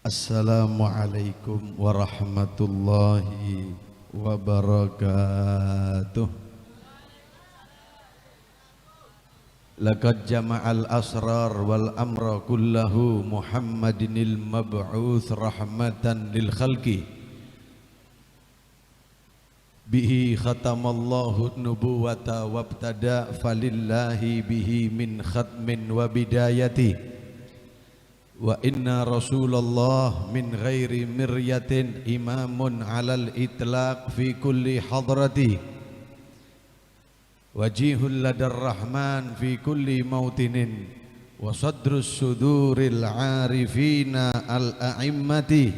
Assalamualaikum warahmatullahi wabarakatuh. Laqad jama'al asrar wal amra kullahu Muhammadinil mab'uth rahmatan lil khalqi. Bihi khatamallahu nubuwata wabtada falillahi bihi min khatmin wa bidayati. Wa inna Rasulullah min ghairi miryatin imamun alal itlaq fi kulli hadrati wajihul ladar rahman fi kulli mautinin wa sadrus suduril arifina al-a'immati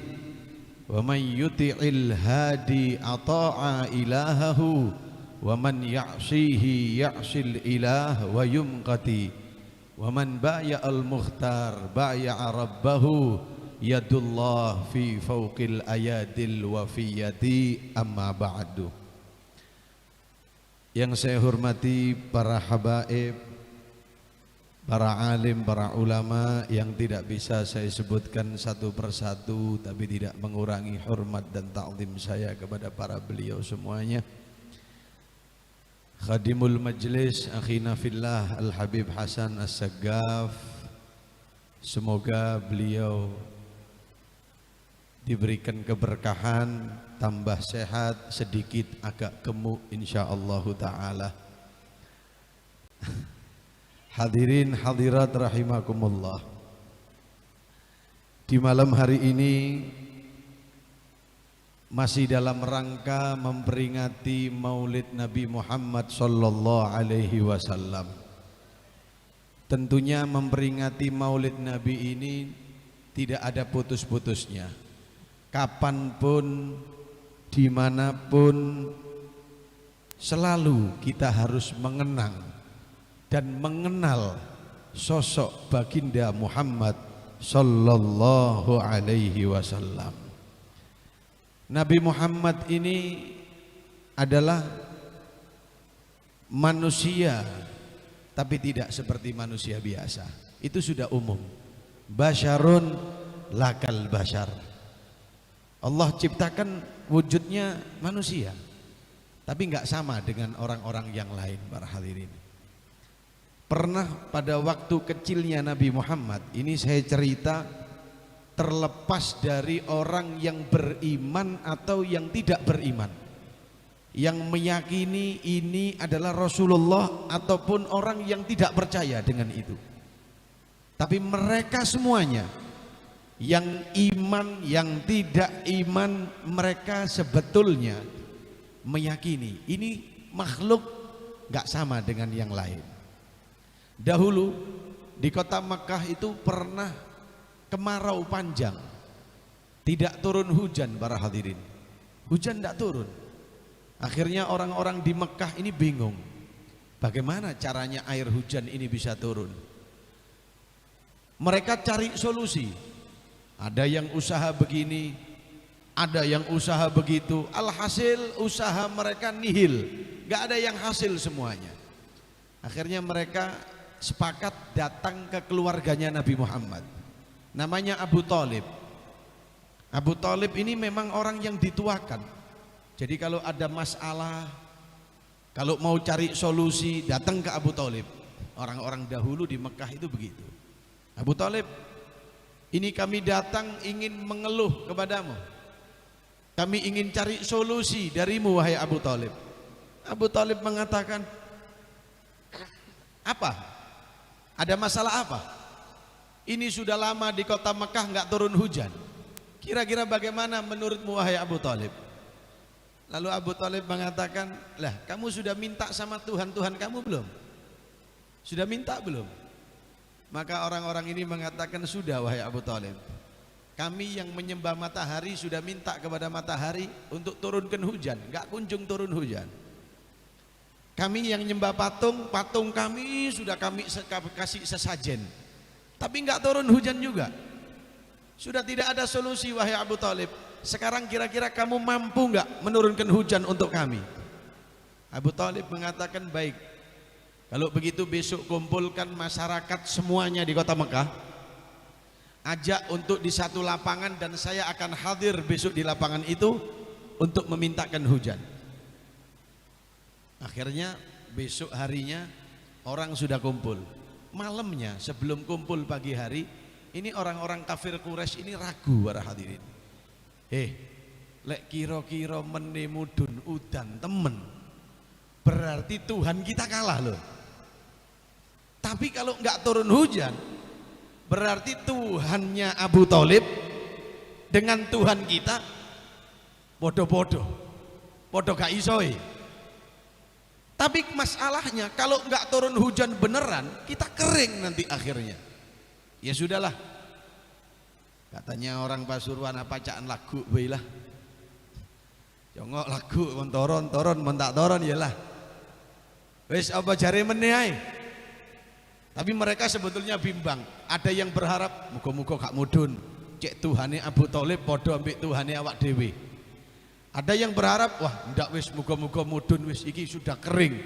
wa man yuti'il hadi ata'a ilahahu wa man ya'sihi ya'sil ilah wa yumqati wa man baya'al mukhtar baya'a rabbahu yadullah fi fawqil ayadil wafiyati amma ba'du. Yang saya hormati para habaib, para alim, para ulama yang tidak bisa saya sebutkan satu persatu, tapi tidak mengurangi hormat dan ta'zim saya kepada para beliau semuanya. Khadimul Majlis akhina fillah Al-Habib Hasan As-Saggaf, semoga beliau diberikan keberkahan, tambah sehat, sedikit agak gemuk insyaallah ta'ala. Hadirin hadirat rahimakumullah, di malam hari ini masih dalam rangka memperingati Maulid Nabi Muhammad sallallahu alaihi wasallam. Tentunya memperingati Maulid Nabi ini tidak ada putus-putusnya. Kapanpun, dimanapun, selalu kita harus mengenang dan mengenal sosok baginda Muhammad sallallahu alaihi wasallam. Nabi Muhammad ini adalah manusia, tapi tidak seperti manusia biasa. Itu sudah umum. Basyarun lakal basyar. Allah ciptakan wujudnya manusia, tapi nggak sama dengan orang-orang yang lain. Para hadirin, pernah pada waktu kecilnya Nabi Muhammad, ini saya cerita terlepas dari orang yang beriman atau yang tidak beriman, yang meyakini ini adalah Rasulullah ataupun orang yang tidak percaya dengan itu. Tapi mereka semuanya, yang iman, yang tidak iman, mereka sebetulnya meyakini ini makhluk gak sama dengan yang lain. Dahulu di kota Makkah itu pernah kemarau panjang, tidak turun hujan. Para hadirin, hujan tidak turun. Akhirnya orang-orang di Mekah ini bingung, bagaimana caranya air hujan ini bisa turun. Mereka cari solusi, ada yang usaha begini, ada yang usaha begitu. Alhasil usaha mereka nihil, gak ada yang hasil semuanya. Akhirnya mereka sepakat datang ke keluarganya Nabi Muhammad, namanya Abu Thalib. Abu Thalib ini memang orang yang dituakan. Jadi kalau ada masalah, kalau mau cari solusi, datang ke Abu Thalib. Orang-orang dahulu di Mekah itu begitu. Abu Thalib, ini kami datang ingin mengeluh kepadamu, kami ingin cari solusi darimu wahai Abu Thalib. Abu Thalib mengatakan, apa? Ada masalah apa? Ini sudah lama di kota Mekah nggak turun hujan. Kira-kira bagaimana menurutmu wahai Abu Thalib? Lalu Abu Thalib mengatakan, lah kamu sudah minta sama Tuhan kamu belum? Sudah minta belum? Maka orang-orang ini mengatakan, sudah wahai Abu Thalib. Kami yang menyembah matahari sudah minta kepada matahari untuk turunkan hujan, nggak kunjung turun hujan. Kami yang nyembah patung kami sudah kami kasih sesajen, tapi nggak turun hujan juga. Sudah tidak ada solusi wahai Abu Thalib. Sekarang kira-kira kamu mampu nggak menurunkan hujan untuk kami? Abu Thalib mengatakan, baik, kalau begitu besok kumpulkan masyarakat semuanya di kota Mekah. ajak untuk di satu lapangan dan saya akan hadir besok di lapangan itu untuk memintakan hujan. Akhirnya besok harinya orang sudah kumpul. Malamnya sebelum kumpul pagi hari, ini orang-orang kafir Quraisy ini ragu para hadirin. Lek kira-kira menemudun udan temen, berarti Tuhan kita kalah loh. Tapi kalau nggak turun hujan, berarti Tuhannya Abu Thalib dengan Tuhan kita bodoh-bodoh, bodoh gak isoi. Tapi masalahnya kalau nggak turun hujan beneran, kita kering nanti akhirnya. Ya sudahlah. Katanya orang Pasuruan apa caan lagu bailah. Jongok lagu toron mentak toron yalah. Wis apa jare meneh ae. Tapi mereka sebetulnya bimbang. Ada yang berharap muga-muga gak mudun. Cek Tuhane Abu Thalib padha ambek Tuhane awak dhewe. Ada yang berharap wah ndak wis muga-muga mudun wis iki sudah kering.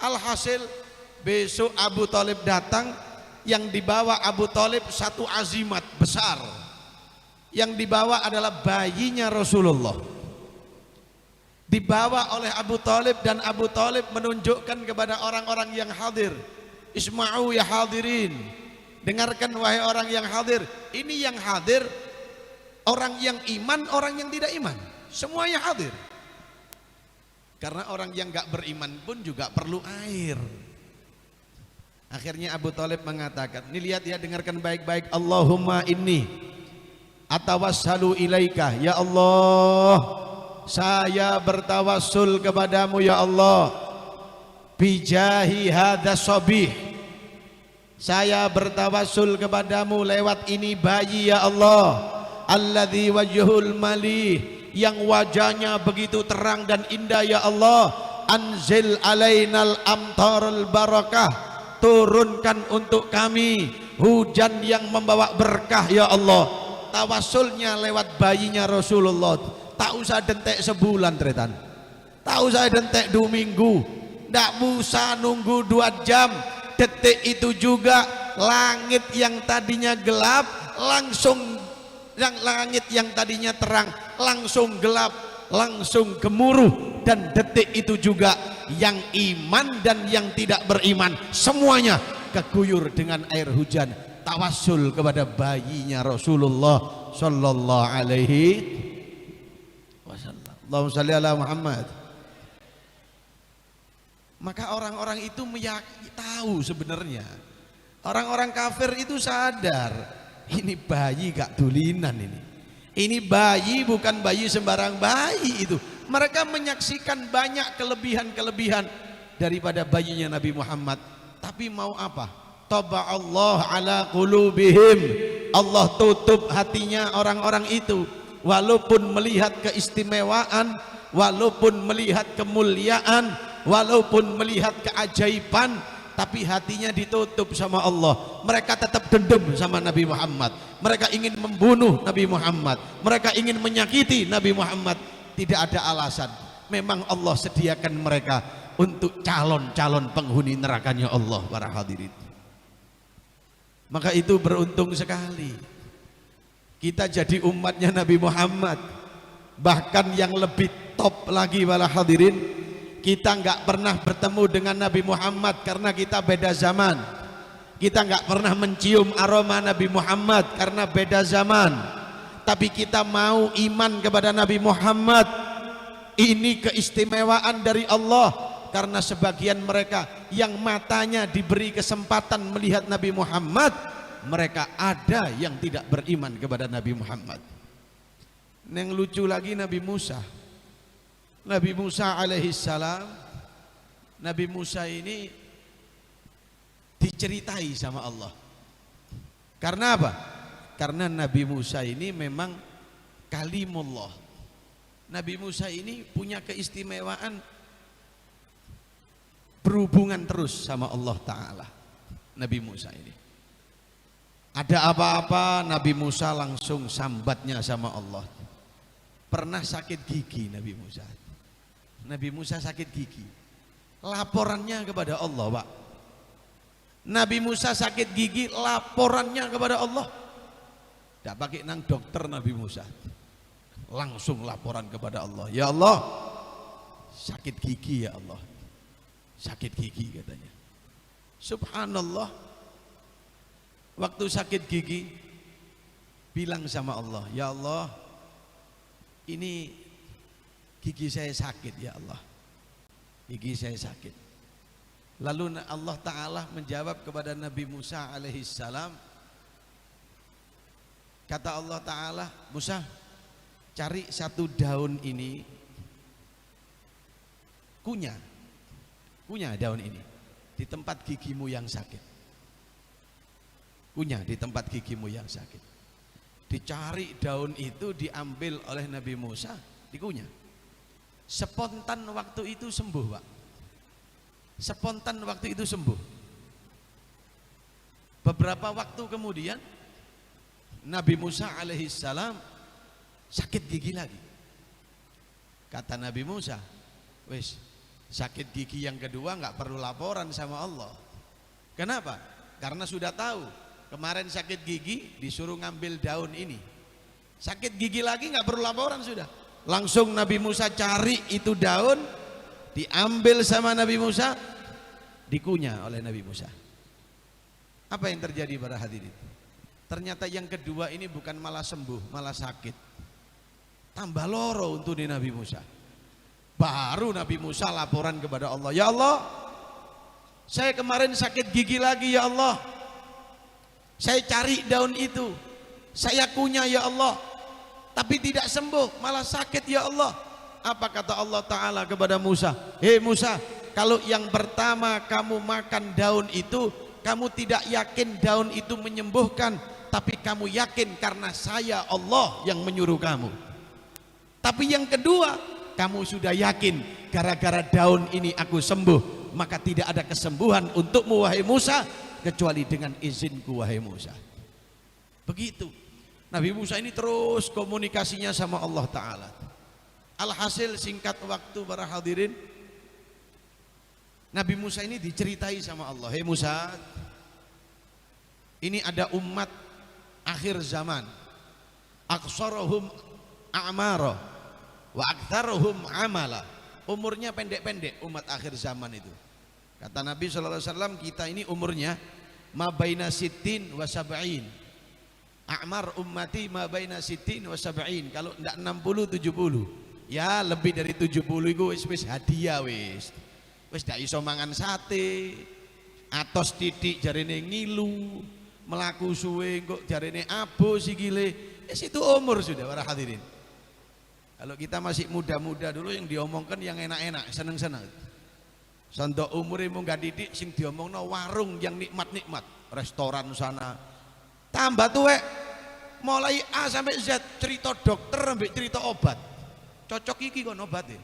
Alhasil besok Abu Thalib datang, yang dibawa Abu Thalib satu azimat besar. Yang dibawa adalah bayinya Rasulullah. Dibawa oleh Abu Thalib dan Abu Thalib menunjukkan kepada orang-orang yang hadir, Isma'u ya hadirin, dengarkan wahai orang yang hadir. Ini yang hadir orang yang iman, orang yang tidak iman, semuanya hadir. Karena orang yang gak beriman pun juga perlu air. Akhirnya Abu Thalib mengatakan, ini lihat ya, dengarkan baik-baik. Allahumma inni atawassalu ilaika, ya Allah, saya bertawassul kepadamu ya Allah, bijahi hadza sabih, saya bertawassul kepadamu lewat ini bayi ya Allah, alladzi wajhul malih, yang wajahnya begitu terang dan indah ya Allah, anzil alainal amtarul barakah, turunkan untuk kami hujan yang membawa berkah ya Allah. Tawassulnya lewat bayinya Rasulullah. Tak usah dentek sebulan tretan, tak usah dentek 2 minggu, tak usah nunggu 2 jam. Detik itu juga langit yang tadinya gelap langsung, langit yang tadinya terang langsung gelap, langsung gemuruh. Dan detik itu juga yang iman dan yang tidak beriman semuanya keguyur dengan air hujan. Tawassul kepada bayinya Rasulullah sallallahu alaihi wasallam. Allahumma shalli ala Muhammad. Maka orang-orang itu tahu sebenarnya, orang-orang kafir itu sadar, ini bayi gak tulinan ini. Ini bayi bukan bayi sembarang bayi itu. Mereka menyaksikan banyak kelebihan-kelebihan daripada bayinya Nabi Muhammad. Tapi mau apa? Taba Allah ala qulubihim, Allah tutup hatinya orang-orang itu. Walaupun melihat keistimewaan, walaupun melihat kemuliaan, walaupun melihat keajaiban, tapi hatinya ditutup sama Allah. Mereka tetap dendam sama Nabi Muhammad. Mereka ingin membunuh Nabi Muhammad. Mereka ingin menyakiti Nabi Muhammad. Tidak ada alasan. Memang Allah sediakan mereka untuk calon-calon penghuni nerakanya Allah, para hadirin. Maka itu beruntung sekali kita jadi umatnya Nabi Muhammad. Bahkan yang lebih top lagi, para hadirin, kita nggak pernah bertemu dengan Nabi Muhammad karena kita beda zaman. Kita nggak pernah mencium aroma Nabi Muhammad karena beda zaman. Tapi kita mau iman kepada Nabi Muhammad. Ini keistimewaan dari Allah. Karena sebagian mereka yang matanya diberi kesempatan melihat Nabi Muhammad, mereka ada yang tidak beriman kepada Nabi Muhammad. Yang lucu lagi Nabi Musa. Nabi Musa alaihissalam, Nabi Musa ini diceritai sama Allah. Karena apa? Karena Nabi Musa ini memang kalimullah. Nabi Musa ini punya keistimewaan berhubungan terus sama Allah Ta'ala. Nabi Musa ini ada apa-apa Nabi Musa langsung sambatnya sama Allah. Pernah sakit gigi Nabi Musa. Nabi Musa sakit gigi, laporannya kepada Allah, Pak. Nabi Musa sakit gigi, laporannya kepada Allah. Tidak pakai nang dokter Nabi Musa. Langsung laporan kepada Allah. Ya Allah, sakit gigi ya Allah. Sakit gigi katanya. Subhanallah. Waktu sakit gigi bilang sama Allah, ya Allah, ini gigi saya sakit ya Allah. Gigi saya sakit. Lalu Allah Ta'ala menjawab kepada Nabi Musa alaihissalam. Kata Allah Ta'ala, Musa, cari satu daun ini, kunyah daun ini di tempat gigimu yang sakit. Kunyah di tempat gigimu yang sakit. Dicari daun itu, diambil oleh Nabi Musa, dikunyah. Spontan waktu itu sembuh, Pak. Spontan waktu itu sembuh. Beberapa waktu kemudian Nabi Musa alaihissalam sakit gigi lagi. Kata Nabi Musa, wes sakit gigi yang kedua nggak perlu laporan sama Allah. Kenapa? Karena sudah tahu kemarin sakit gigi disuruh ngambil daun ini. Sakit gigi lagi nggak perlu laporan sudah. Langsung Nabi Musa cari itu daun, diambil sama Nabi Musa, dikunyah oleh Nabi Musa. Apa yang terjadi para hadirin? Ternyata yang kedua ini bukan malah sembuh, malah sakit. Tambah loro untuk di Nabi Musa. Baru Nabi Musa laporan kepada Allah, ya Allah, saya kemarin sakit gigi lagi ya Allah. Saya cari daun itu, saya kunyah ya Allah, tapi tidak sembuh, malah sakit ya Allah. Apa kata Allah Ta'ala kepada Musa? Hei Musa, kalau yang pertama kamu makan daun itu, kamu tidak yakin daun itu menyembuhkan, tapi kamu yakin karena saya Allah yang menyuruh kamu. Tapi yang kedua, kamu sudah yakin gara-gara daun ini aku sembuh, maka tidak ada kesembuhan untukmu wahai Musa kecuali dengan izinku wahai Musa. Begitu Nabi Musa ini terus komunikasinya sama Allah Ta'ala. Alhasil singkat waktu para hadirin, Nabi Musa ini diceritai sama Allah, hei Musa, ini ada umat akhir zaman, aqsaruhum a'mara wa aktsaruhum amala. Umurnya pendek-pendek umat akhir zaman itu. Kata Nabi SAW, kita ini umurnya ma baina sittin wa sab'in. A'mar ummati ma baina sittin wa sab'in. Kalau ndak 60 70. Ya lebih dari 70 itu wis hadiah wis. Wis ndak iso mangan sate. Atos titik jarene ngilu, melaku suwe kok jarene abo sikile. Wis itu umur sudah para hadirin. Kalau kita masih muda-muda dulu yang diomongkan yang enak-enak, seneng-seneng. Sondok umure mung gak didik sing diomongno warung yang nikmat-nikmat, restoran sana. Tambah tuwek mulai A sampai Z, cerita dokter ambek cerita obat. Cocok iki kon obate.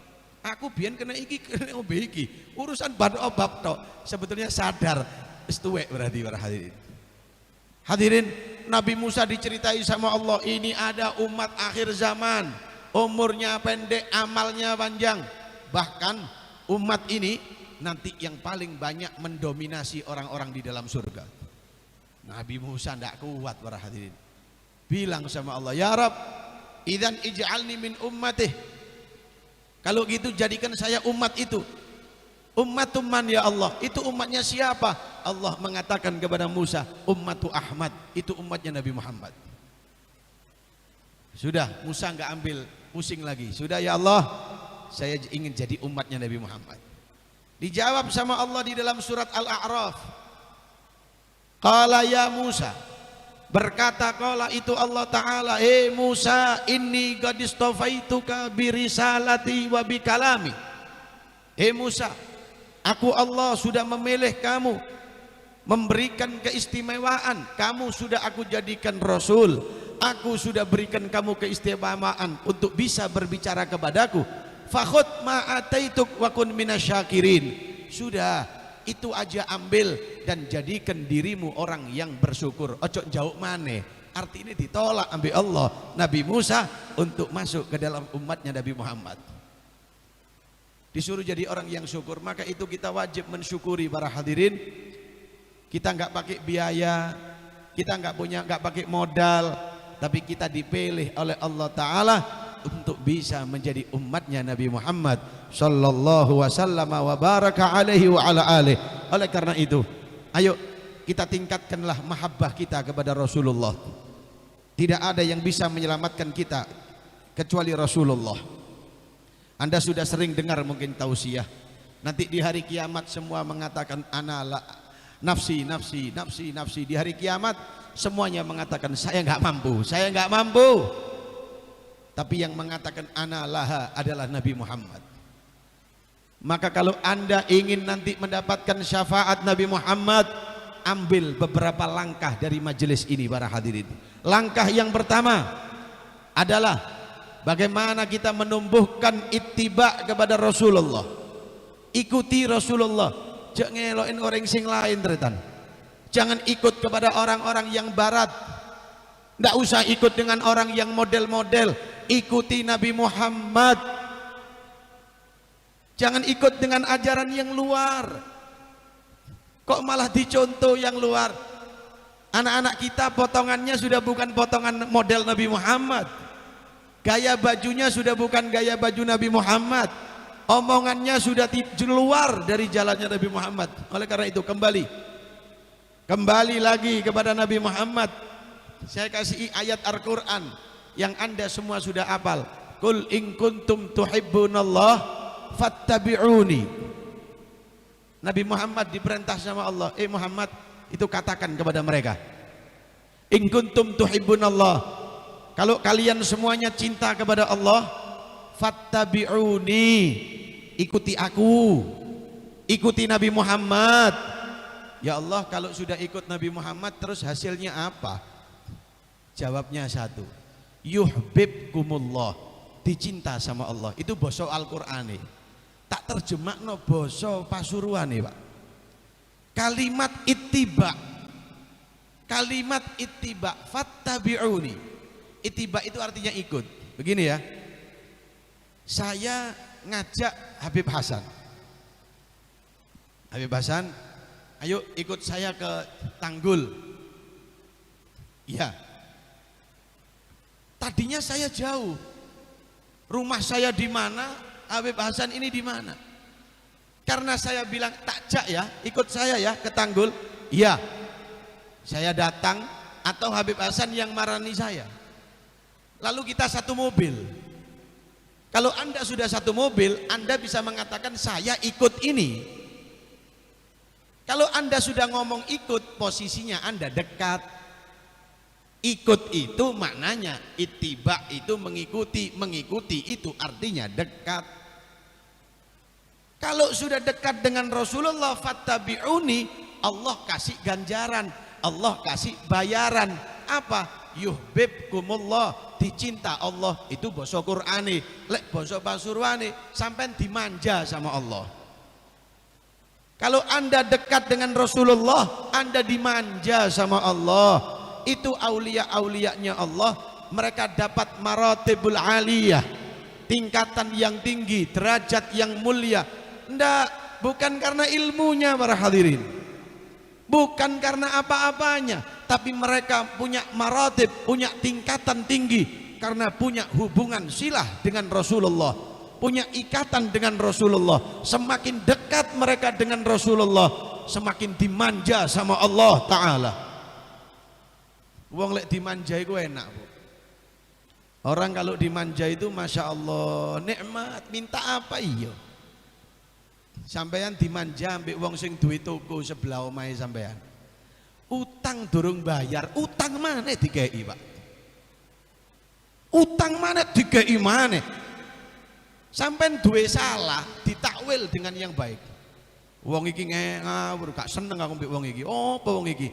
Aku biyen kena iki kena ombe iki. Urusan bahan obat tok. Sebetulnya sadar wis tuwek berarti para hadirin. Hadirin, Nabi Musa diceritai sama Allah, ini ada umat akhir zaman, umurnya pendek, amalnya panjang. Bahkan umat ini nanti yang paling banyak mendominasi orang-orang di dalam surga. Nabi Musa tidak kuat para hadirin. Bilang sama Allah, ya Rab, idzan ij'alni min ummatih. Kalau gitu jadikan saya umat itu. Ummatum man ya Allah, itu umatnya siapa? Allah mengatakan kepada Musa, ummatu Ahmad, itu umatnya Nabi Muhammad. Sudah, Musa enggak ambil pusing lagi. Sudah ya Allah, saya ingin jadi umatnya Nabi Muhammad. Dijawab sama Allah di dalam surat Al-A'raf. Qala ya Musa, berkata qala itu Allah Ta'ala, Musa, inni qad istafaituka bi risalati wa bi kalami. Musa, aku Allah sudah memilih kamu, memberikan keistimewaan. Kamu sudah aku jadikan Rasul. Aku sudah berikan kamu keistimewaan untuk bisa berbicara kepadaku. Fakhud ma'ataituk wa kun minasyakirin. Sudah, itu aja ambil dan jadikan dirimu orang yang bersyukur. Ojo jauh maneh. Artinya ditolak ambil Allah Nabi Musa untuk masuk ke dalam umatnya Nabi Muhammad. Disuruh jadi orang yang syukur, maka itu kita wajib mensyukuri para hadirin. Kita nggak pakai biaya, kita nggak pakai modal, tapi kita dipilih oleh Allah Ta'ala untuk bisa menjadi umatnya Nabi Muhammad sallallahu wasallam wa baraka alaihi wa ala alihi. Oleh karena itu, ayo kita tingkatkanlah mahabbah kita kepada Rasulullah. Tidak ada yang bisa menyelamatkan kita kecuali Rasulullah. Anda sudah sering dengar mungkin tausiah, nanti di hari kiamat semua mengatakan ana nafsi nafsi nafsi nafsi. Di hari kiamat semuanya mengatakan saya nggak mampu, saya nggak mampu. Tapi yang mengatakan ana laha adalah Nabi Muhammad. Maka kalau Anda ingin nanti mendapatkan syafaat Nabi Muhammad, ambil beberapa langkah dari majelis ini para hadirin. Langkah yang pertama adalah bagaimana kita menumbuhkan ittiba kepada Rasulullah. Ikuti Rasulullah, jangan ngelokin orang sing lain teretan. Jangan ikut kepada orang-orang yang barat. Tidak usah ikut dengan orang yang model-model. Ikuti Nabi Muhammad. Jangan ikut dengan ajaran yang luar. Kok malah dicontoh yang luar? Anak-anak kita potongannya sudah bukan potongan model Nabi Muhammad. Gaya bajunya sudah bukan gaya baju Nabi Muhammad. Omongannya sudah luar dari jalannya Nabi Muhammad. Oleh karena itu kembali lagi kepada Nabi Muhammad. Saya kasih ayat Al-Quran yang Anda semua sudah hafal. Qul in kuntum tuhibbunallah fattabi'uni. Nabi Muhammad diperintah sama Allah, Muhammad, itu katakan kepada mereka, in kuntum tuhibbunallah, kalau kalian semuanya cinta kepada Allah, fattabi'uni, ikuti aku, ikuti Nabi Muhammad. Ya Allah, kalau sudah ikut Nabi Muhammad terus hasilnya apa? Jawabnya satu, yuhibbukumullah, dicinta sama Allah. Itu basa Al-Qur'an nih. Tak terjemahno basa Pasuruan nih, Pak. Kalimat ittiba. Kalimat ittiba, fattabi'uni. Ittiba itu artinya ikut. Begini ya. Saya ngajak Habib Hasan. Habib Hasan, ayo ikut saya ke Tanggul. Iya. Tadinya saya jauh. Rumah saya di mana? Habib Hasan ini di mana? Karena saya bilang takjak ya, ikut saya ya ke Tanggul. Iya. Saya datang atau Habib Hasan yang marani saya. Lalu kita satu mobil. Kalau Anda sudah satu mobil, Anda bisa mengatakan saya ikut ini. Kalau Anda sudah ngomong ikut, posisinya Anda dekat. Ikut itu maknanya ittiba itu mengikuti, mengikuti itu artinya dekat. Kalau sudah dekat dengan Rasulullah, fattabi'uni, Allah kasih ganjaran, Allah kasih bayaran. Apa? Yuhibbukumullah, dicinta Allah. Itu basa Qur'ani. Lek basa Pasuruane sampean dimanja sama Allah. Kalau Anda dekat dengan Rasulullah, Anda dimanja sama Allah. Itu aulia-aulianya Allah, mereka dapat maratibul aliyah, tingkatan yang tinggi, derajat yang mulia. Ndak, bukan karena ilmunya para hadirin, bukan karena apa-apanya, tapi mereka punya maratib, punya tingkatan tinggi karena punya hubungan silah dengan Rasulullah, punya ikatan dengan Rasulullah. Semakin dekat mereka dengan Rasulullah, semakin dimanja sama Allah Ta'ala. Wong lek dimanja itu enak, Bu. Orang kalau dimanja itu Masya Allah nikmat, minta apa iyo. Sampean dimanja ambek wong sing duwe toko sebelah omahe sampean. Utang durung bayar, utang mana dikei, Pak? Utang mana dikei mana? Sampean duwe salah ditakwil dengan yang baik. Wong iki ngawur, gak seneng aku ambek wong iki. Apa wong iki?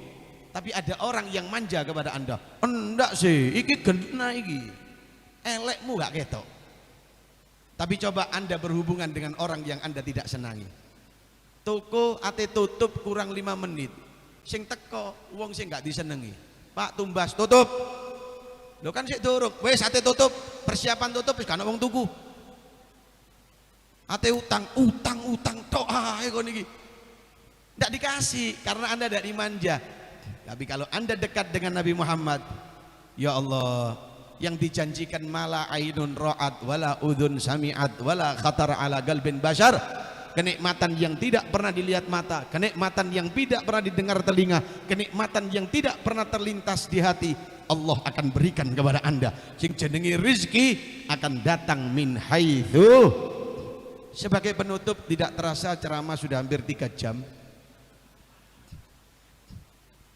Tapi ada orang yang manja kepada Anda. Enggak sih, iki gendena iki. Elekmu gak ketok. Tapi coba Anda berhubungan dengan orang yang Anda tidak senangi. Toko ate tutup kurang 5 menit. Sing teko wong sing gak disenengi. Pak tumbas tutup. Lho kan sik durung. Wis ate tutup, persiapan tutup wis kan wong tuku. Ate utang tok ae kon iki. Ndak dikasih karena Anda tidak dimanja. Tapi kalau Anda dekat dengan Nabi Muhammad, Ya Allah, yang dijanjikan mala ainun ra'at wala udhun sami'at wala khatar ala qalbin bashar, kenikmatan yang tidak pernah dilihat mata, kenikmatan yang tidak pernah didengar telinga, kenikmatan yang tidak pernah terlintas di hati, Allah akan berikan kepada Anda. Sing jenenge rezeki akan datang min haitsu. Sebagai penutup, tidak terasa ceramah sudah hampir 3 jam.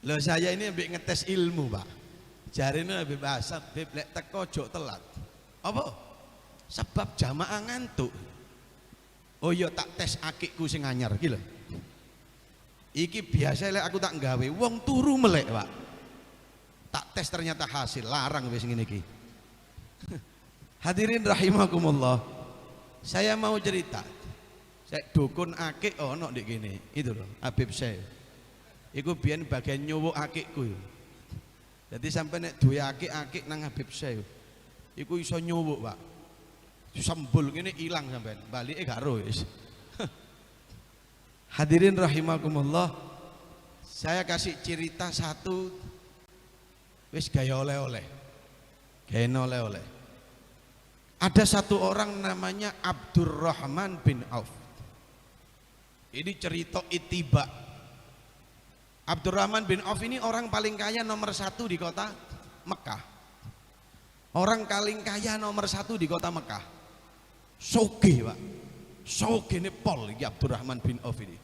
Loh, saya ini ambek ngetes ilmu, Pak. Jarine ambek bahasa beb lek teko ojo telat. Apa? Sebab jamaah ngantuk. Oh iya, tak tes akikku sing anyar iki lho. Iki biasa lek aku tak nggawe wong turu melek, Pak. Tak tes ternyata hasil, larang wis ngene iki. Hadirin rahimakumullah. Saya mau cerita. Saya dukun akik ono ndek kene. Itu loh, Habib saya. Iku biyen bagian nyuwuk akikku. Jadi sampai nek duwe akik-akik nang Habib saya. Iku iso nyuwuk, Pak. Sembul ngene ilang sampean, balike gak ro wis. Hadirin rahimakumullah, saya kasih cerita satu wis gaya oleh-oleh. Gaya oleh-oleh. Ada satu orang namanya Abdurrahman bin Auf. Ini cerita ittiba. Abdurrahman bin Auf ini orang paling kaya nomor 1 di kota Mekah. Orang paling kaya nomor 1 di kota Mekah. Sogeh, Pak. Sogeh ini pol iki Abdurrahman bin Auf ini.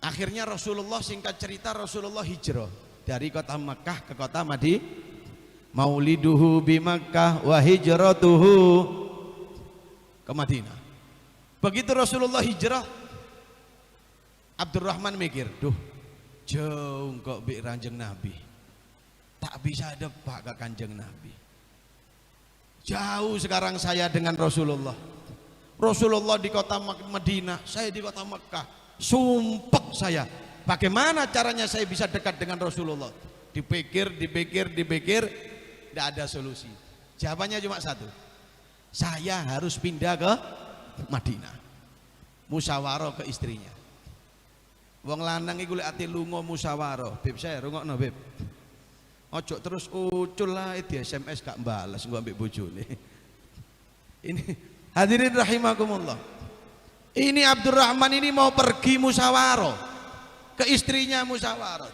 Akhirnya Rasulullah, singkat cerita, Rasulullah hijrah dari kota Mekah ke kota Madinah. Mauliduhu bi Makkah wa hijratuhu ke Madinah. Begitu Rasulullah hijrah, Abdurrahman mikir, duh, jauh kok bi Kanjeng Nabi. Tak bisa depak ke Kanjeng Nabi. Jauh sekarang saya dengan Rasulullah. Rasulullah di kota Madinah, saya di kota Mekah. Sumpek saya. Bagaimana caranya saya bisa dekat dengan Rasulullah? Dipikir, tidak ada solusi. Jawabannya cuma satu. Saya harus pindah ke Madinah. Musyawarah ke istrinya. Wong lanang iku lek ati lunga musyawarah, Beb saya rungokno, Beb. Ojo terus ucul lah di SMS gak balas gua ambek bojone. Ini hadirin rahimakumullah. Ini Abdurrahman ini mau pergi musyawarah ke istrinya musyawarah.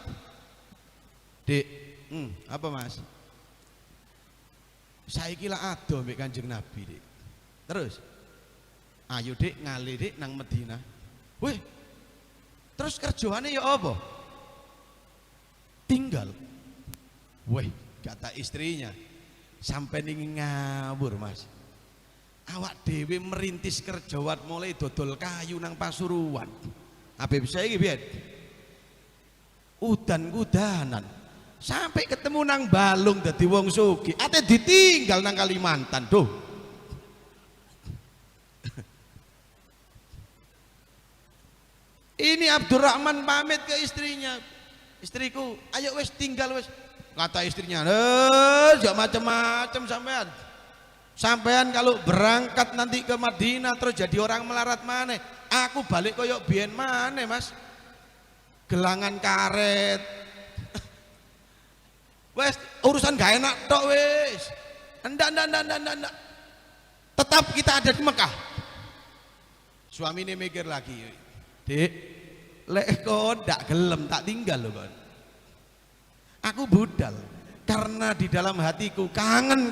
Dek, apa Mas? Saya kira ado mbek Kanjeng Nabi, Dik. Terus ayo Dik ngalih Dik nang Madinah. Wih. Terus kerjaannya ya apa? Tinggal. Wih, kata istrinya, sampai ning ngawur Mas. Awak dewe merintis kerjaan mulai dodol kayu nang Pasuruan. Habib saya iki piye? Udan-udanan. Sampai ketemu nang Balung dadi wong sugih, ate ditinggal nang Kalimantan. Duh. Ini Abdurrahman pamit ke istrinya. Istriku, ayo wes tinggal wes. Kata istrinya, jangan macam-macam sampean. Sampean kalau berangkat nanti ke Madinah terus jadi orang melarat mana? Aku balik koyok biyen mana, Mas? Gelangan karet. Wes urusan gak enak tok wes. Endak. Tetap kita ada di Mekah. Suami ini mikir lagi, Dik, lek kon ndak gelem tak tinggal loh kon. Aku budal karena di dalam hatiku kangen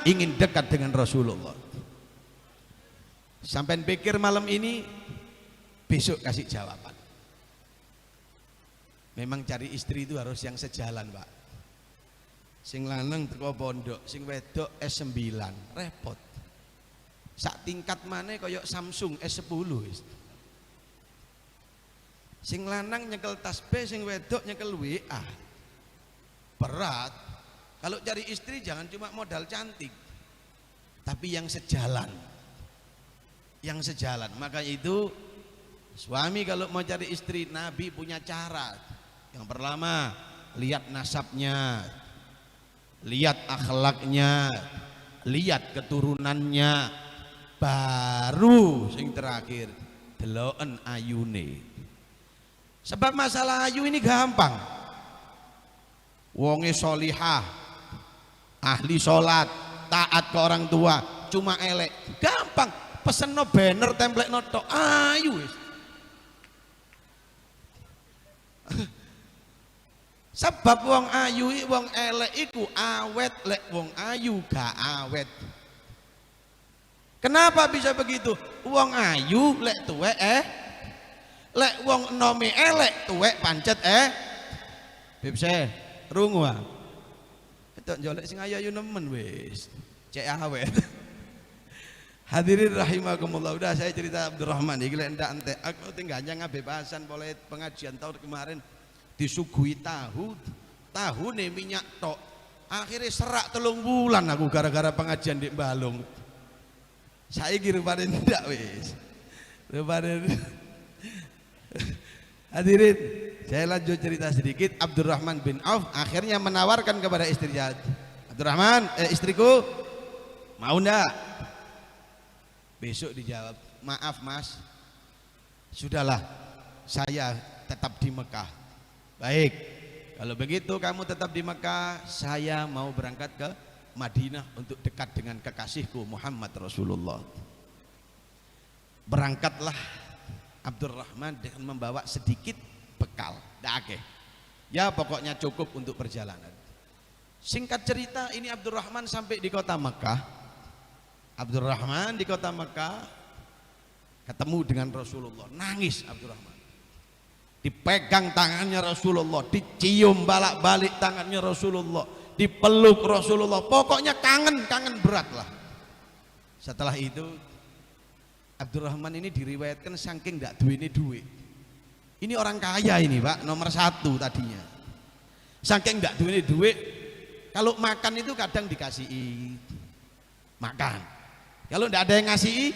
ingin dekat dengan Rasulullah. Sampai pikir malam ini, besok kasih jawaban. Memang cari istri itu harus yang sejalan, Pak. Sing lanang teko pondok, sing wedok S9, repot. Sak tingkat mana koyok Samsung S10. Sing lanang nyekel tasbih, sing wedok nyekel WA. Berat. Kalau cari istri jangan cuma modal cantik, tapi yang sejalan. Yang sejalan. Maka itu suami kalau mau cari istri, Nabi punya cara. Yang pertama, lihat nasabnya, lihat akhlaknya, lihat keturunannya, baru sing terakhir deloken ayune. Sebab masalah ayu ini gampang. wonge solihah, ahli sholat, taat ke orang tua, cuma elek, gampang pesen no banner template no tok, ayu wis. Sebab wong ayu wong elek iku awet, lek wong ayu gak awet. Kenapa bisa begitu? Wong ayu lek tuwek lek wong nome elek tuwek pancet bebse rungu ah. Itu njolek sing ayu nemen wis. Cek awet. Hadirin rahimakumullah, udah saya cerita Abdurrahman iki lek ndak entek. Aku tinggalnya ngabebasan boleh pengajian tahun kemarin disuguhi tahu nih minyak tok. Akhirnya serak 3 bulan aku gara-gara pengajian di Balung. Saya kira pada ndak wis. Pada hadirin, saya lanjut cerita sedikit. Abdurrahman bin Auf akhirnya menawarkan kepada istrinya, Abdurrahman, istriku, mau ndak? Besok dijawab, maaf mas, sudahlah, saya tetap di Mekah. Baik, kalau begitu kamu tetap di Mekah, saya mau berangkat ke Madinah untuk dekat dengan kekasihku Muhammad Rasulullah. Berangkatlah Abdurrahman dengan membawa sedikit bekal, dakeh. Ya pokoknya cukup untuk perjalanan. Singkat cerita, ini Abdurrahman sampai di kota Mekah. Abdurrahman di kota Mekah ketemu dengan Rasulullah, nangis Abdurrahman. Dipegang tangannya Rasulullah, dicium balik tangannya Rasulullah, dipeluk Rasulullah, pokoknya kangen berat lah. Setelah itu Abdurrahman ini diriwayatkan saking gak duwe duit. Ini orang kaya ini Pak, nomor 1 tadinya. Saking gak duwe duit, kalau makan itu kadang dikasih makan, kalau gak ada yang ngasih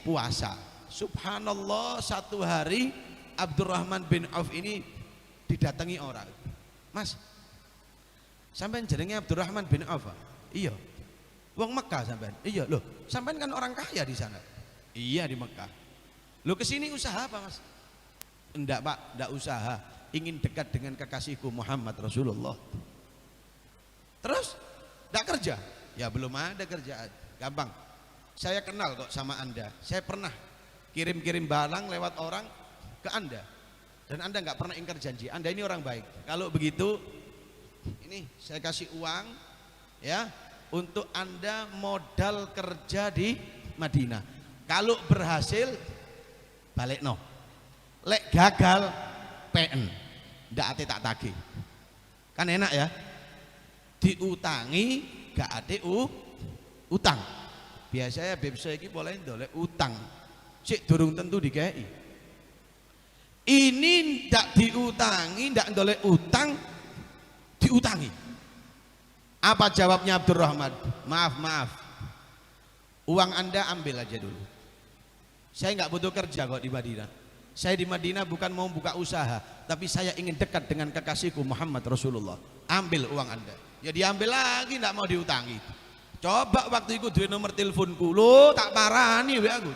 puasa. Subhanallah, satu hari Abdurrahman bin Auf ini didatangi orang, Mas, sampean jenenge Abdurrahman bin Auf? Iya. Wong Mekah sampean? Iya. Loh, sampean kan orang kaya di sana. Iya, di Mekah. Loh, kesini usaha apa Mas? Enggak Pak, enggak usaha, ingin dekat dengan kekasihku Muhammad Rasulullah. Terus enggak kerja? Ya belum ada kerjaan. Gampang, saya kenal kok sama Anda, saya pernah kirim-kirim barang lewat orang ke Anda, dan Anda nggak pernah ingkar janji. Anda ini orang baik. Kalau begitu, ini saya kasih uang ya untuk Anda modal kerja di Madinah. Kalau berhasil balik no, lek gagal PN, ndak ate tak tagih. Kan enak ya, diutangi gak ate utang. Biasanya bebsa iki boleh ndolek utang, cek durung tentu dikei. Ini ndak diutangi, ndak ndolek utang, diutangi. Apa jawabnya Abdurrahman? Maaf, uang Anda ambil aja dulu. Saya nggak butuh kerja kok di Madinah. Saya di Madinah bukan mau buka usaha, tapi saya ingin dekat dengan kekasihku Muhammad Rasulullah. Ambil uang Anda. Ya diambil lagi, ndak mau diutangi. Coba waktu itu duwe nomor teleponku, lo tak parani we aku.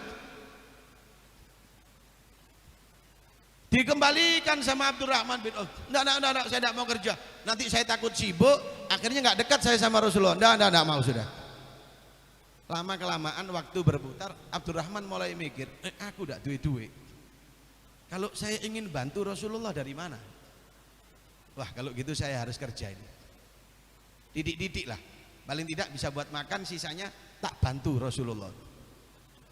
Dikembalikan sama Abdurrahman bin Auf. Enggak, saya tidak mau kerja. Nanti saya takut sibuk, akhirnya nggak dekat saya sama Rasulullah. Enggak mau sudah. Lama kelamaan waktu berputar, Abdurrahman mulai mikir, aku tidak duit. Kalau saya ingin bantu Rasulullah dari mana? Wah, kalau gitu saya harus kerja ini. Didik lah. Paling tidak bisa buat makan, sisanya tak bantu Rasulullah.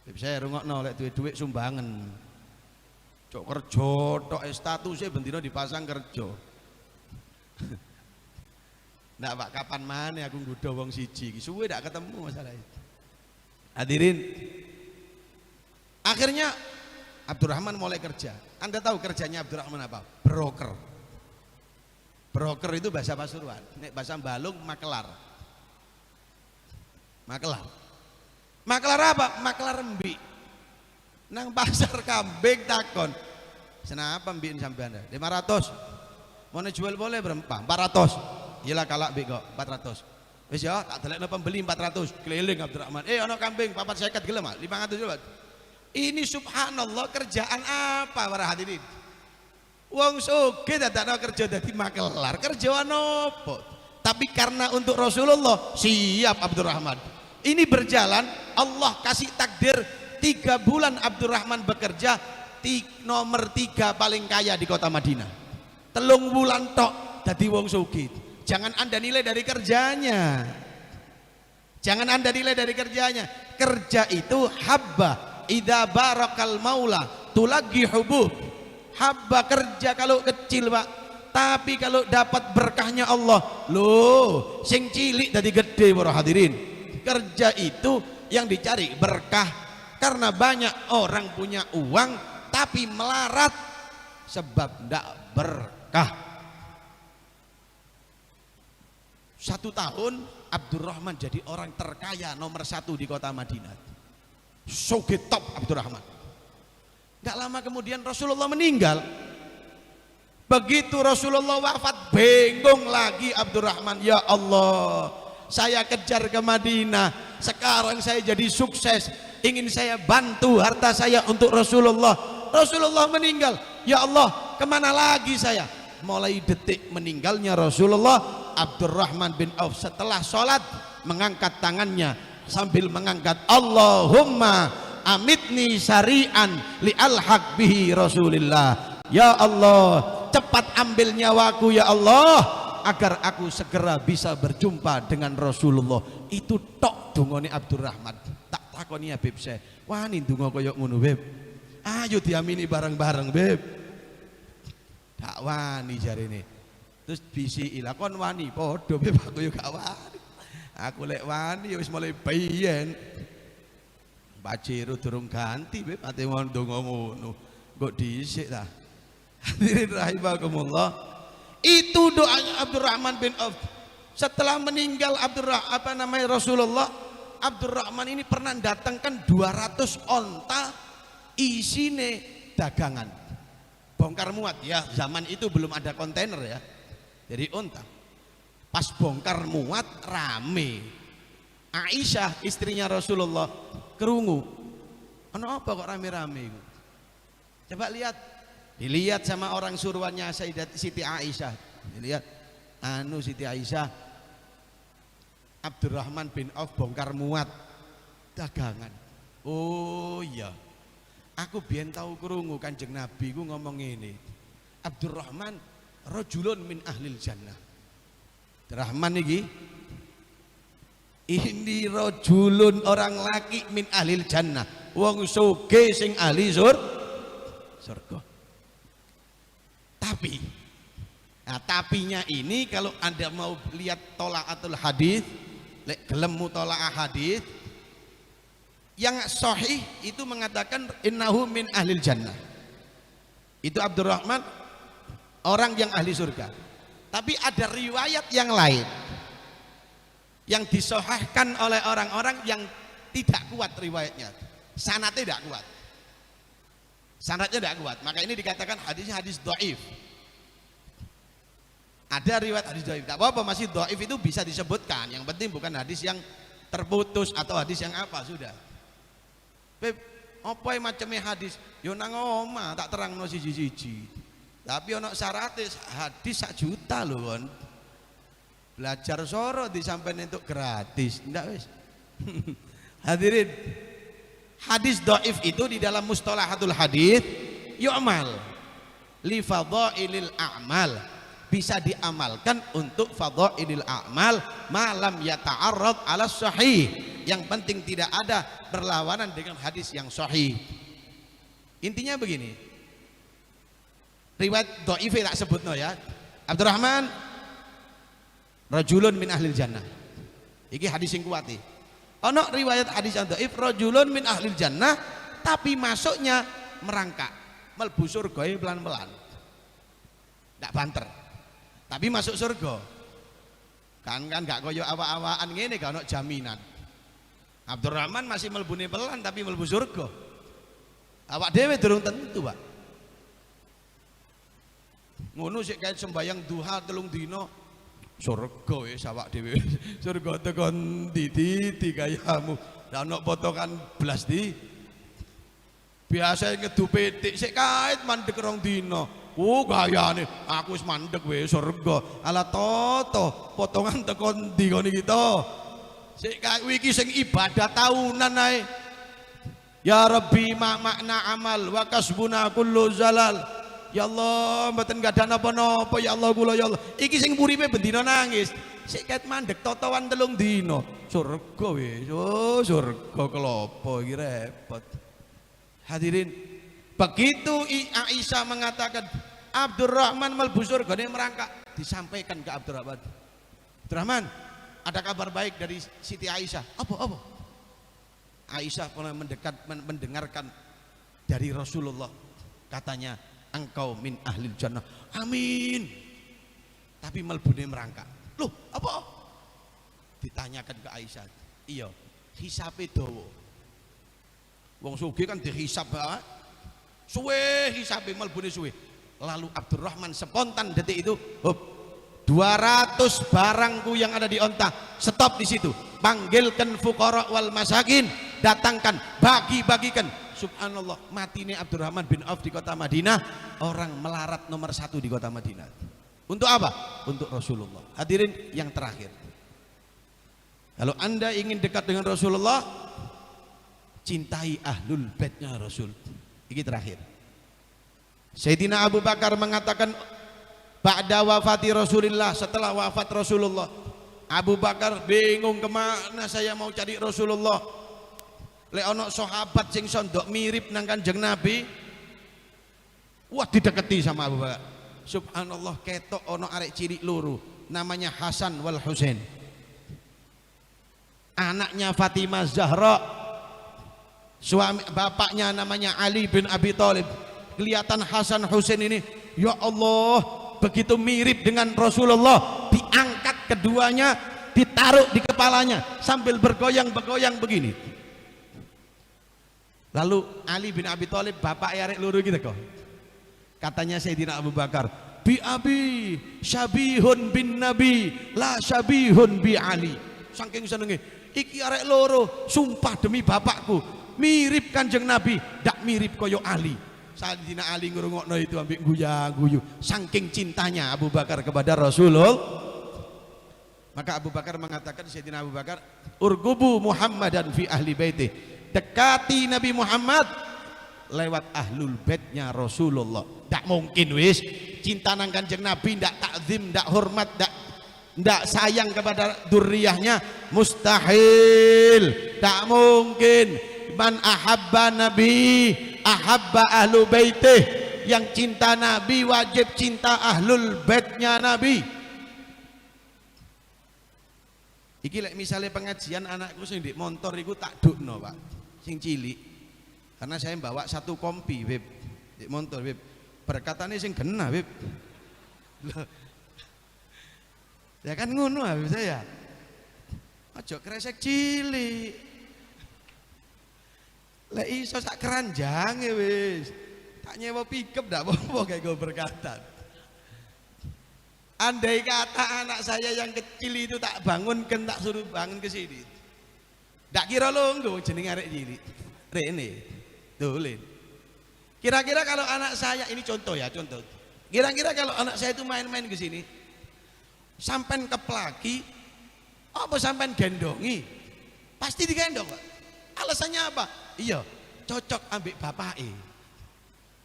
Tapi saya rungokno lek duit sumbangan. Cok kerja tok statusnya bendino dipasang kerja. Ndak Pak, kapan mana aku nggodho wong siji iki suwe ndak ketemu masalah itu. Hadirin, akhirnya Abdurrahman mulai kerja. Anda tahu kerjanya Abdurrahman apa? Broker. Broker itu bahasa Pasuruan, nek bahasa Balung makelar. Makelar apa? Makelar rembi. Nang pasar kambing takon, senapa mbiin sampean? 500. Mau jual boleh berapa? 400. Iyalah kalak mbik kok 400. Wis ya, tak delekno pembeli 400 keliling Abdurrahman. Ana kambing 450 gelem 500 coba. Ini subhanallah, kerjaan apa para hadirin? Wong sugih dadakno kerja dadi makelar. Kerjaan apa? tapi karena untuk Rasulullah siap Abdurrahman. Ini berjalan, Allah kasih takdir 3 bulan Abdurrahman bekerja nomor 3 paling kaya di kota Madinah. 3 bulan tok dadi wong sugih. Jangan Anda nilai dari kerjanya. Jangan Anda nilai dari kerjanya. Kerja itu habba idza barakal maula tulagi hubub. Habba kerja kalau kecil, Pak. Tapi kalau dapat berkahnya Allah, loh, sing cilik dadi gede para hadirin. Kerja itu yang dicari berkah, karena banyak orang punya uang tapi melarat sebab ndak berkah. 1 tahun Abdurrahman jadi orang terkaya nomor 1 di kota Madinah. Sugih top Abdurrahman. Nggak lama kemudian Rasulullah meninggal. Begitu Rasulullah wafat, bingung lagi Abdurrahman. Ya Allah, saya kejar ke Madinah, sekarang saya jadi sukses, ingin saya bantu harta saya untuk Rasulullah. Rasulullah meninggal, ya Allah, kemana lagi saya? Mulai detik meninggalnya Rasulullah, Abdurrahman bin Auf setelah sholat mengangkat tangannya sambil mengangkat Allahumma amitni syari'an li alhaq bihi Rasulillah. Ya Allah, cepat ambil nyawaku ya Allah, agar aku segera bisa berjumpa dengan Rasulullah. Itu tok dungane Abdurrahman. Tak takoni ya Beb, saya wani donga koyo ngono Beb, ayo diamini bareng-bareng Beb. Tak wani jarene. Terus bisi ilakon wani podo Beb, aku yo gak wani. Aku lek wani ya wis mulai biyen. Bajero durung ganti Beb, ate ndonga ngono. Kok dhisik ta? Hadirin rahimakumullah. Itu doanya Abdurrahman bin Auf. Setelah meninggal Rasulullah, Abdurrahman ini pernah datangkan 200 onta isine dagangan. Bongkar muat ya, zaman itu belum ada kontainer ya. Jadi onta. Pas bongkar muat rame. Aisyah istrinya Rasulullah kerungu. Ana apa kok rame-rame? Coba lihat. Dilihat sama orang suruhannya Siti Aisyah. Dilihat, Siti Aisyah, Abdurrahman bin Auf bongkar muat dagangan. Oh iya, aku biyen tahu krungu Kanjeng Nabi ku ngomong ini. Abdurrahman rajulun min ahlil jannah. Abdurrahman ini rajulun orang laki min ahlil jannah. Wong sugih sing ahli surga. Tapinya ini kalau Anda mau lihat tolaatul hadis, gelem mutolaah hadis, yang sahih itu mengatakan innahu min ahlil jannah. Itu Abdurrahman orang yang ahli surga. Tapi ada riwayat yang lain yang disahihkan oleh orang-orang yang tidak kuat riwayatnya. Sanadnya tidak kuat. Sanadnya tidak kuat, maka ini dikatakan hadisnya hadis dhaif. Ada riwayat hadis dhaif, tak apa-apa, masih dhaif itu bisa disebutkan. Yang penting bukan hadis yang terputus atau hadis yang apa, sudah. Beb, apa yang macamnya hadis? Yo nang omah tak terangno siji-siji. Tapi ono syaratnya hadis 1 juta loh kon. Belajar soro disampein untuk gratis, ndak wis. Hadirin, hadis dhaif itu di dalam mustalahatul hadis yu'mal li fadhailil a'mal, bisa diamalkan untuk fadhailil a'mal malam yata'arrad ala sahih, yang penting tidak ada berlawanan dengan hadis yang sahih. Intinya begini, riwayat dhaif tak sebutno ya. Abdurrahman rajulun min ahlil jannah, iki hadis sing kuwati. Ono riwayat hadis yang dhaif rajulun min ahlil jannah, tapi masuknya merangkak, mlebu surga pelan-pelan, ndak banter, tapi masuk surga. Kan gak koyo awak-awakan ngene, gak ono jaminan. Abdurrahman masih mlebune pelan tapi mlebu surga. Awak dhewe durung tentu, Pak. Ngono sik kaya sembayang duha 3 dina surga wis awak dhewe. Surga tekan ndi kayamu. Lah ono potongan blas di. Biasa ngedu petik sik kait mandek 2 dina. gayane aku wis mandeg wis surga. Ala toto potongan teko ndi kene kita. Sik iki sing ibadah tahunan ae. Ya Rabbi ma makna amal wa kasbuna kullu zalal. Ya Allah mboten gadah napa-napa ya Allah kula ya Allah. Iki sing uripe bendina nangis. Sik ket mandeg totowan 3 dina. Surga wis. Oh surga kelopo iki repot. Hadirin, begitu Aisyah mengatakan Abdurrahman mlebu surga ne merangkak, disampaikan ke Abdurrahman. Abdurrahman, ada kabar baik dari Siti Aisyah. Apa? Aisyah pernah mendengarkan dari Rasulullah, katanya engkau min ahlil jannah. Amin. Tapi melbune merangkak. Loh, apa? Ditanyakan ke Aisyah. Iya, hisabe dawa. Wong sugih kan dihisab ha? Suwe hisabe melbune suwe. Lalu Abdurrahman spontan detik itu, hop, 200 barangku yang ada di onta, stop di situ. Panggilkan fuqara wal masakin, datangkan, bagi-bagikan. Subhanallah, mati nih Abdurrahman bin Auf di kota Madinah, orang melarat nomor 1 di kota Madinah. Untuk apa? Untuk Rasulullah. Hadirin yang terakhir, kalau anda ingin dekat dengan Rasulullah, cintai ahlul baitnya Rasul. Ini terakhir. Sayyidina Abu Bakar mengatakan, ba'da wafati Rasulullah, setelah wafat Rasulullah, Abu Bakar bingung kemana saya mau cari Rasulullah. Lek ono sahabat sing sondok mirip nang Kanjeng Nabi, wah dideketi sama Abu Bakar. Subhanallah, ketok ono arek cilik loro namanya Hasan wal Husain, anaknya Fatimah Zahra, suami bapaknya namanya Ali bin Abi Thalib. Kelihatan Hasan Husain ini, ya Allah, begitu mirip dengan Rasulullah, diangkat keduanya, ditaruh di kepalanya sambil bergoyang-bergoyang begini. Lalu Ali bin Abi Thalib, bapak arek loro gitu kok. Katanya Sayyidina Abu Bakar, bi abi syabihun bin Nabi la syabihun bi Ali. Saking senenge, iki arek loro sumpah demi bapakku mirip Kanjeng Nabi, ndak mirip koyo Ali. Sayyidina Ali ngrungokno itu ambek guyu-guyu, saking cintanya Abu Bakar kepada Rasulullah. Maka Abu Bakar mengatakan, Sayyidina Abu Bakar, urgubu Muhammadan fi ahli baitih, dekati Nabi Muhammad lewat ahlul baitnya Rasulullah. Ndak mungkin wis cinta nang Kanjeng Nabi ndak takzim, ndak hormat, ndak sayang kepada dzurriyyahnya, mustahil, tak mungkin. Man ahabba Nabi ahabba ahlu baitih, yang cinta Nabi wajib cinta ahlul baitnya Nabi. Iki lek misalnya pengajian anakku sing di motor iku tak dukno Pak, sing cilik, karena saya bawa 1 kompi Beb di motor Beb, berkatane sing genah Beb. Ya kan ngono Habib saya, aja kresek cilik. Lek iso sak keranjange wis tak nyewa pickup ndak apa-apa kayak gue berkatan. Andai kata anak saya yang kecil itu tak bangunkan, tak suruh bangun ke sini, ndak kira longgo jeneng arek cilik rene dolen. Kira-kira kalau anak saya ini contoh ya, contoh, kira-kira kalau anak saya itu main-main ke sini sampai keplaki apa sampai gendongi, pasti digendong Pak. Alasannya apa? Iya, cocok ambek bapake.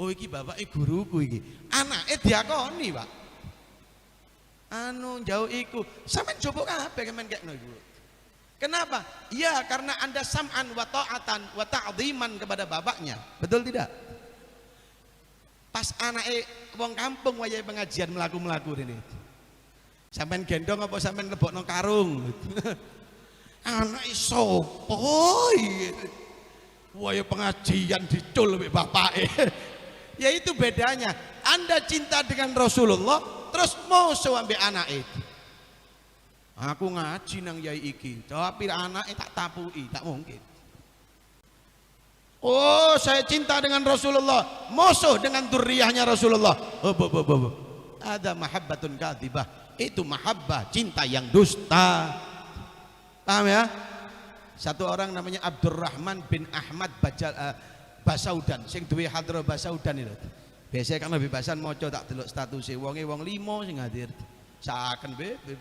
Oh iki bapake guruku iki. Anake diakoni, Pak. Anu jauh iku. Sampeyan coba kabeh kemen kekno iku. Kenapa? Iya, karena Anda sam'an wa ta'atan wa ta'dhiman kepada bapaknya. Betul tidak? Pas anake wong kampung wayahe pengajian mlaku-mlaku rene. Sampeyan gendong apa sampeyan lebokno karung? Anak sopo waya pengajian dicul mbek bapake. Ya itu bedanya. Anda cinta dengan Rasulullah terus musuh ambek anake. Aku ngaji nang yai iki, tapi anake tak tapuki, tak mungkin. Oh, saya cinta dengan Rasulullah, musuh dengan dzurriyyahnya Rasulullah. Ada mahabbatun kadzibah. Itu mahabbah, cinta yang dusta. Paham ya? Satu orang namanya Abdurrahman bin Ahmad Basaudan, sing duwe hadra Basaudan itu. Biasanya kan bebasan maca tak delok statuse wonge wong 5 sing hadir. Saken beb.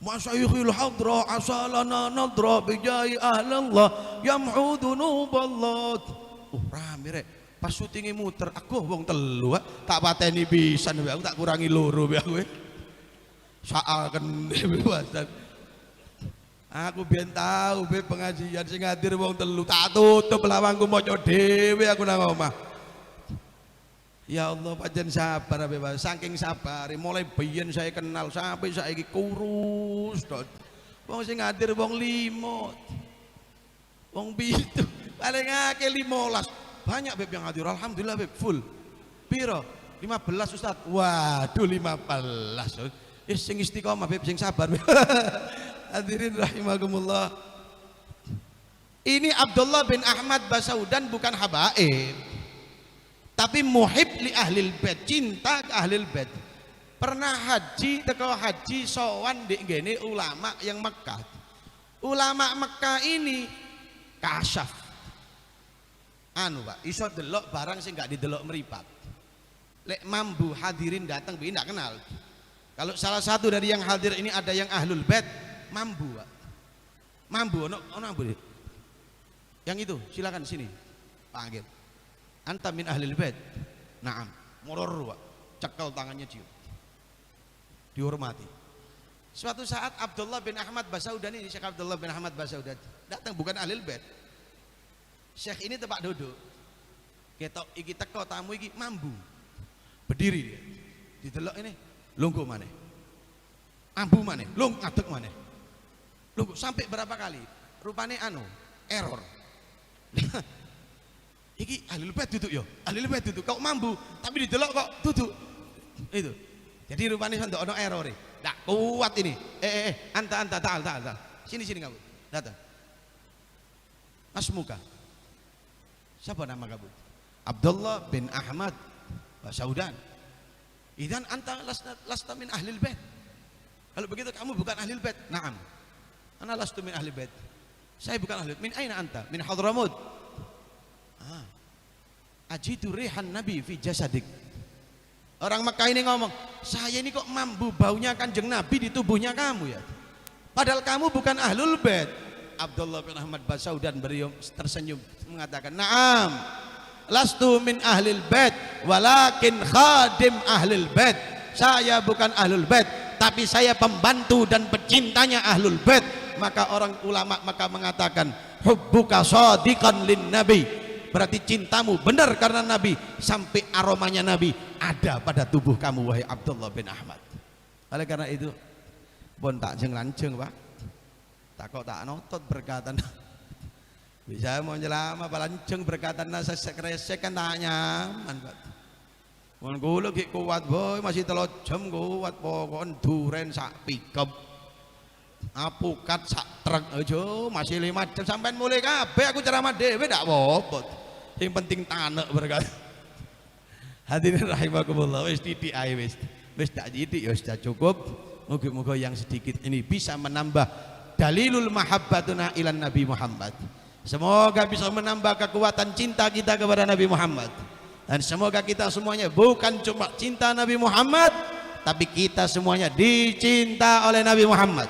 Masyayikhil hadra asalana nadra bijai ahlallah yamhu dunuballah. Rame rek. Pas syutinge muter aku wong telu tak pateni pisan aku tak kurangi loro aku. Saken bebasan. Aku biyen tahu be pengajian sing hadir wong telu tak tutup lawangku maca dhewe aku nang omah. Ya Allah pancen sabar Bapak, saking sabar mulai biyen saya kenal sampai saiki kurus dot. Wong sing hadir wong 5. Wong 7, paling akeh 15. Banyak Beb yang hadir, alhamdulillah Beb full. Piro? 15 Ustaz. Waduh 15. Sing istiqomah Beb, sing sabar Beb. Hadirin rahimakumullah. Ini Abdullah bin Ahmad Basaudan bukan habaib, tapi muhib li ahlil bait, cinta ke ahlil bait. Pernah haji, teko haji sowan di ngene ulama yang Mekah. Ulama Mekah ini kasyaf. Pak, iso delok barang sing gak didelok meripat. Lek mambu hadirin datang bi ndak kenal. Kalau salah satu dari yang hadir ini ada yang ahlul bait, mambu, Pak. Mambu ono mambu. Yang itu silakan sini. Panggil. Anta min ahlil bait. Naam. Moror, Pak. Cekel tangannya cium. Dihormati. Suatu saat Abdullah bin Ahmad Basaudan ini, Syekh Abdullah bin Ahmad Basaudan datang bukan ahlil bait. Syekh ini tempat duduk. Ketok iki teko tamu iki mambu. Berdiri dia. Didelok ini, lungguh maneh. Ambu maneh, lung ngadeg maneh. Lungguh sampai berapa kali? Rupane error. Iki ahlul bait duduk yo. Ahlul bait duduk kok mambu, tapi didelok kok duduk. Itu. Jadi rupane ono error. Ndak kuat ini. Anta ta'al. Sini kamu. Datang. Asmuka. Siapa nama kamu? Abdullah bin Ahmad Basaudan. Idzan anta lasta min ahlil bait. Kalau begitu kamu bukan ahlil bait. Naam. Ana lastu min ahlil bait. Saya bukan ahlil. Min aina anta? Min Hadramut. Ajidu rihan nabi fi jasadik. Orang Mekah ini ngomong, saya ini kok mambu baunya Kanjeng Nabi di tubuhnya kamu ya. Padahal kamu bukan ahlul bait. Abdullah bin Ahmad Basaudan beliau tersenyum mengatakan, "Na'am, lastu min ahlil bait, walakin khadim ahlil bait." Saya bukan ahlul bait, tapi saya pembantu dan pecintanya ahlul bait. Maka orang ulama maka mengatakan, "Hubbuka shadiqan lin nabi." Berarti cintamu benar karena Nabi, sampai aromanya Nabi ada pada tubuh kamu wahai Abdullah bin Ahmad. Oleh karena itu, pun tak jeng-lanceng Pak. Tak notot berkatan. Bisa mau nyelama balanceng berkatan nasa sekresek kan tak nyaman Pak. Mun kula ki kuat boy masih 3 jam kuat pokon duren sak pickup. Apukat sak truk aja masih 5 jam sampean mulai kabeh aku ceramah dhewe ndak apa-apa. Yang penting tanek berkata. Hadirin rahimakumullah, wis titik ae wis tak titik ya sudah cukup. Moga-moga yang sedikit ini bisa menambah dalilul mahabbatuna ilan Nabi Muhammad. Semoga bisa menambah kekuatan cinta kita kepada Nabi Muhammad. Dan semoga kita semuanya bukan cuma cinta Nabi Muhammad, tapi kita semuanya dicinta oleh Nabi Muhammad.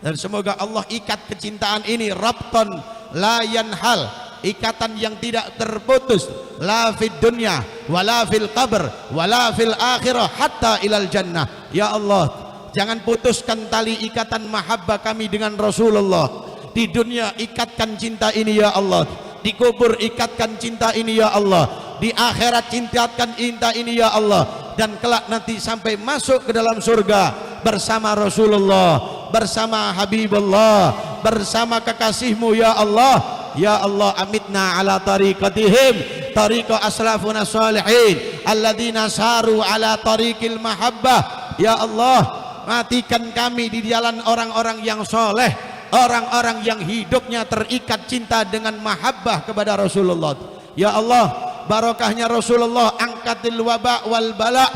Dan semoga Allah ikat kecintaan ini rabton la yanhal, ikatan yang tidak terputus, la fid dunya wala fil qabr wala fil akhirah hatta ilal jannah. Ya Allah, jangan putuskan tali ikatan mahabbah kami dengan Rasulullah. Di dunia ikatkan cinta ini ya Allah, di kubur ikatkan cinta ini ya Allah, di akhirat cintakan cinta ini ya Allah, dan kelak nanti sampai masuk ke dalam surga bersama Rasulullah, bersama Habibullah, bersama kekasihmu ya Allah. Ya Allah, amitna ala tariqatihim, tariqa aslafuna salihin alladzina saru ala tariqil mahabbah. Ya Allah, matikan kami di jalan orang-orang yang soleh, orang-orang yang hidupnya terikat cinta dengan mahabbah kepada Rasulullah. Ya Allah, barokahnya Rasulullah, angkatil waba wal bala,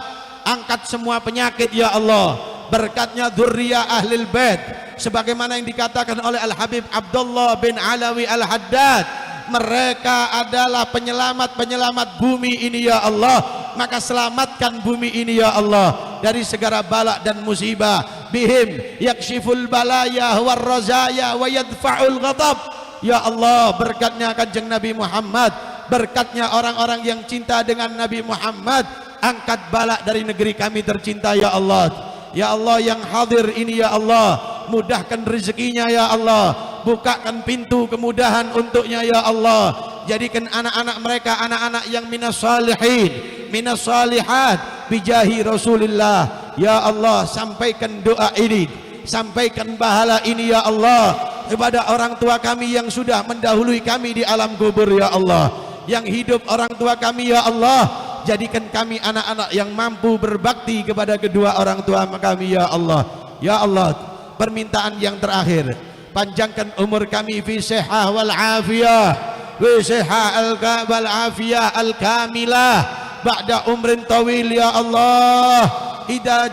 angkat semua penyakit ya Allah. Berkatnya dzurriyyah ahlil bait, sebagaimana yang dikatakan oleh Al Habib Abdullah bin Alawi Al Haddad, mereka adalah penyelamat-penyelamat bumi ini ya Allah. Maka selamatkan bumi ini ya Allah dari segala bala dan musibah. Bihim yakshiful balaya war razaya wa yadfa'ul ghadab. Ya Allah, berkatnya Kanjeng Nabi Muhammad, berkatnya orang-orang yang cinta dengan Nabi Muhammad, angkat bala dari negeri kami tercinta ya Allah. Ya Allah, yang hadir ini ya Allah, mudahkan rezekinya ya Allah, bukakan pintu kemudahan untuknya ya Allah. Jadikan anak-anak mereka anak-anak yang minas salihin, minas salihat, bijahi Rasulullah. Ya Allah, sampaikan doa ini, sampaikan pahala ini ya Allah kepada orang tua kami yang sudah mendahului kami di alam kubur ya Allah. Yang hidup orang tua kami ya Allah, jadikan kami anak-anak yang mampu berbakti kepada kedua orang tua kami ya Allah. Ya Allah, permintaan yang terakhir, panjangkan umur kami fi sihah wal afiyah, fi sihah wal afiyah al kamilah ba'da umrin tawil ya Allah.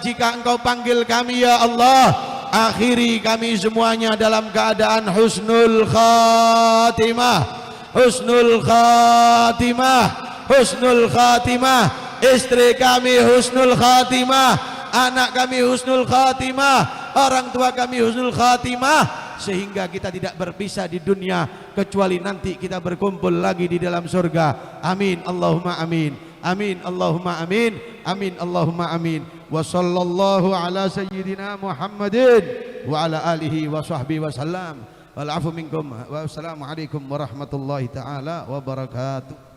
Jika engkau panggil kami ya Allah, akhiri kami semuanya dalam keadaan husnul khatimah, husnul khatimah, husnul khatimah. Istri kami husnul khatimah, anak kami husnul khatimah, orang tua kami husnul khatimah, sehingga kita tidak berpisah di dunia kecuali nanti kita berkumpul lagi di dalam surga. Amin Allahumma amin, amin Allahumma amin, amin Allahumma amin. Wa sallallahu ala sayyidina Muhammadin wa ala alihi wa sahbihi wa sallam. Wal afu minkum wa assalamu alaikum warahmatullahi taala wabarakatuh.